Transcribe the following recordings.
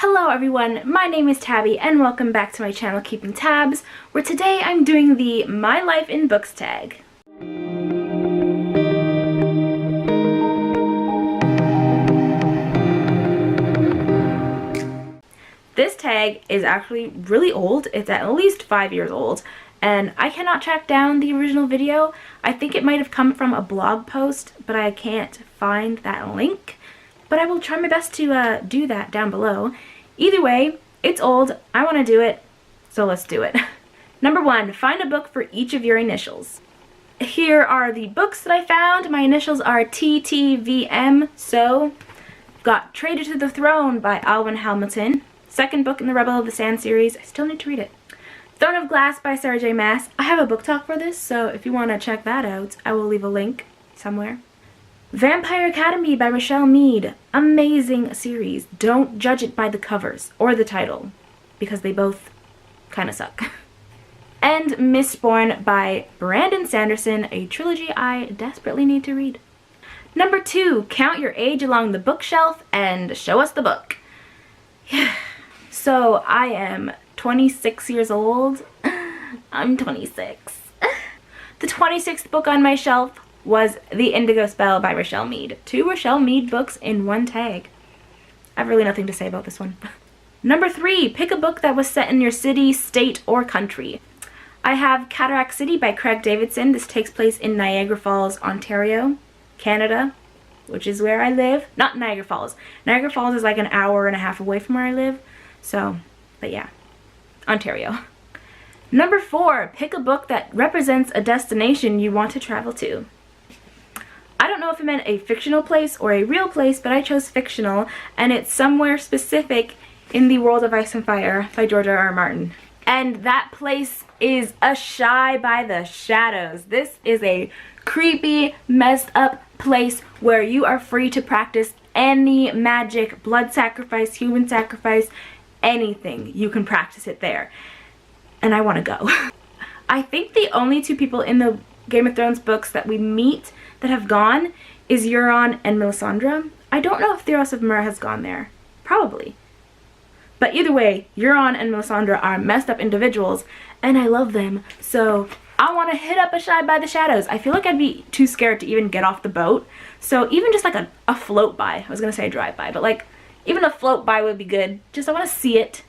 Hello everyone, my name is Tabby and welcome back to my channel Keeping Tabs, where today I'm doing the My Life in Books tag. This tag is actually really old. It's at least 5 years old, and I cannot track down the original video. I think it might have come from a blog post, but I can't find that link. But I will try my best to do that down below. Either way, it's old, I want to do it, so let's do it. Number 1, find a book for each of your initials. Here are the books that I found. My initials are TTVM, so got Traitor to the Throne by Alwyn Hamilton. Second book in the Rebel of the Sand series. I still need to read it. Throne of Glass by Sarah J. Maas. I have a book talk for this, so if you want to check that out, I will leave a link somewhere. Vampire Academy by Michelle Mead. Amazing series. Don't judge it by the covers or the title, because they both kind of suck. And Mistborn by Brandon Sanderson, a trilogy I desperately need to read. Number 2, count your age along the bookshelf and show us the book. So I am 26 years old. I'm 26. The 26th book on my shelf was The Indigo Spell by Michelle Mead. 2 Michelle Mead books in one tag. I have really nothing to say about this one. Number 3, pick a book that was set in your city, state, or country. I have Cataract City by Craig Davidson. This takes place in Niagara Falls, Ontario, Canada, which is where I live. Not Niagara Falls. Niagara Falls is like an hour and a half away from where I live. So, but yeah, Ontario. Number 4, pick a book that represents a destination you want to travel to. I don't know if it meant a fictional place or a real place, but I chose fictional, and it's somewhere specific in the world of Ice and Fire by George R.R. Martin. And that place is A Shy by the Shadows. This is a creepy, messed up place where you are free to practice any magic, blood sacrifice, human sacrifice, anything. You can practice it there. And I want to go. I think the only 2 people in the Game of Thrones books that we meet that have gone is Euron and Melisandre. I don't know if Theros of Myr has gone there. Probably. But either way, Euron and Melisandre are messed up individuals, and I love them. So I want to hit up A Shy by the Shadows. I feel like I'd be too scared to even get off the boat. So even just like a float by. I was going to say a drive by, but like even a float by would be good. Just I want to see it,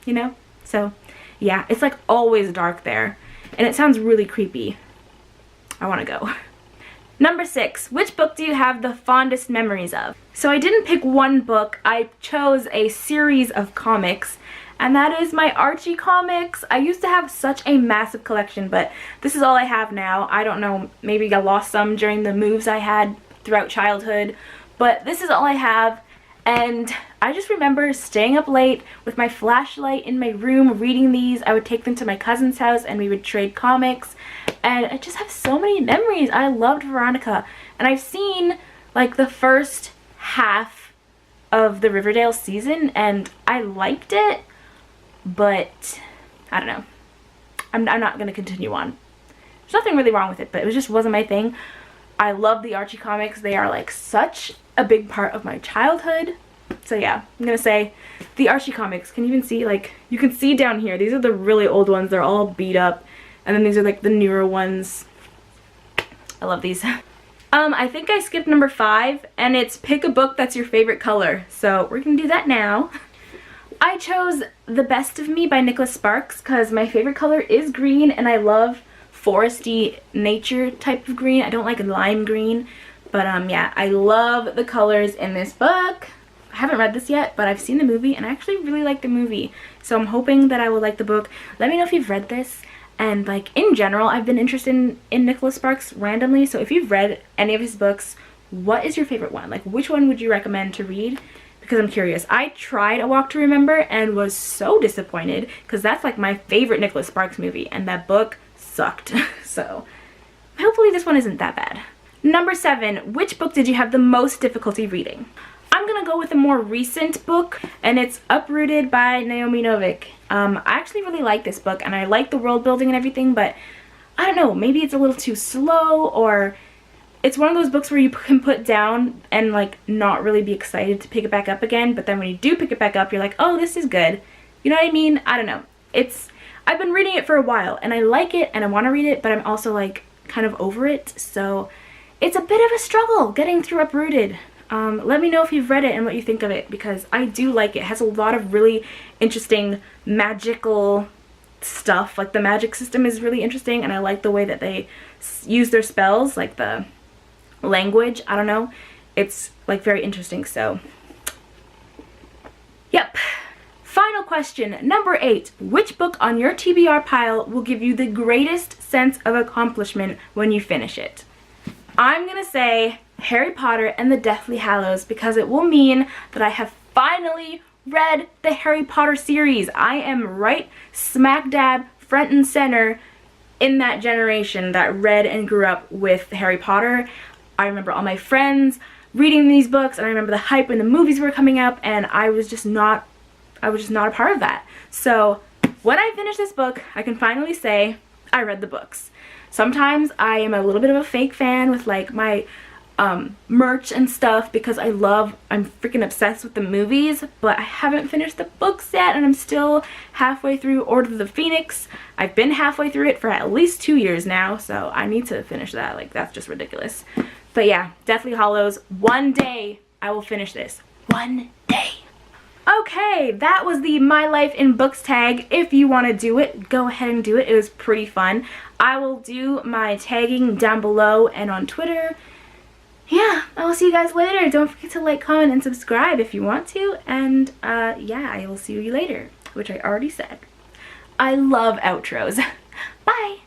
you know? So yeah, it's like always dark there, and it sounds really creepy. I want to go. Number 6, which book do you have the fondest memories of? So I didn't pick one book, I chose a series of comics, and that is my Archie comics. I used to have such a massive collection, but this is all I have now. I don't know, maybe I lost some during the moves I had throughout childhood, but this is all I have. And I just remember staying up late with my flashlight in my room reading these. I would take them to my cousin's house and we would trade comics. And I just have so many memories. I loved Veronica. And I've seen like the first half of the Riverdale season and I liked it. But I don't know. I'm not going to continue on. There's nothing really wrong with it, but it just wasn't my thing. I love the Archie comics. They are like such a big part of my childhood. So yeah, I'm gonna say the Archie comics. Can you even see, like, you can see down here, these are the really old ones. They're all beat up, and then these are like the newer ones. I love these. I think I skipped number 5, and it's pick a book that's your favorite color. So we're gonna do that now. I chose The Best of Me by Nicholas Sparks because my favorite color is green, and I love foresty nature type of green. I don't like lime green, but yeah, I love the colors in this book. I haven't read this yet, but I've seen the movie and I actually really like the movie, so I'm hoping that I will like the book. Let me know if you've read this, and like in general I've been interested in Nicholas Sparks randomly, so if you've read any of his books, what is your favorite one? Like, which one would you recommend to read? Because I'm curious. I tried A Walk to Remember and was so disappointed because that's like my favorite Nicholas Sparks movie, and that book sucked. So hopefully this one isn't that bad. Number 7, which book did you have the most difficulty reading? I'm gonna go with a more recent book, and it's Uprooted by Naomi Novik. I actually really like this book, and I like the world building and everything, but I don't know, maybe it's a little too slow, or it's one of those books where you can put down and like not really be excited to pick it back up again, but then when you do pick it back up, you're like, oh, this is good. You know what I mean? I don't know. I've been reading it for a while and I like it and I want to read it, but I'm also like kind of over it, so it's a bit of a struggle getting through Uprooted. Let me know if you've read it and what you think of it, because I do like it. It has a lot of really interesting magical stuff. Like the magic system is really interesting, and I like the way that they use their spells, like the language. I don't know. It's like very interesting, so yep. Final question, number 8. Which book on your TBR pile will give you the greatest sense of accomplishment when you finish it? I'm gonna say Harry Potter and the Deathly Hallows, because it will mean that I have finally read the Harry Potter series. I am right smack dab front and center in that generation that read and grew up with Harry Potter. I remember all my friends reading these books, and I remember the hype when the movies were coming up, and I was just not a part of that. So when I finish this book, I can finally say I read the books. Sometimes I am a little bit of a fake fan with like my merch and stuff, because I'm freaking obsessed with the movies, but I haven't finished the books yet, and I'm still halfway through Order of the Phoenix. I've been halfway through it for at least 2 years now, so I need to finish that. Like, that's just ridiculous. But yeah, Deathly Hallows, one day I will finish this. One day. Okay, that was the My Life in Books tag. If you want to do it, go ahead and do it. It was pretty fun. I will do my tagging down below and on Twitter. Yeah, I will see you guys later. Don't forget to like, comment, and subscribe if you want to. And yeah, I will see you later, which I already said. I love outros. Bye!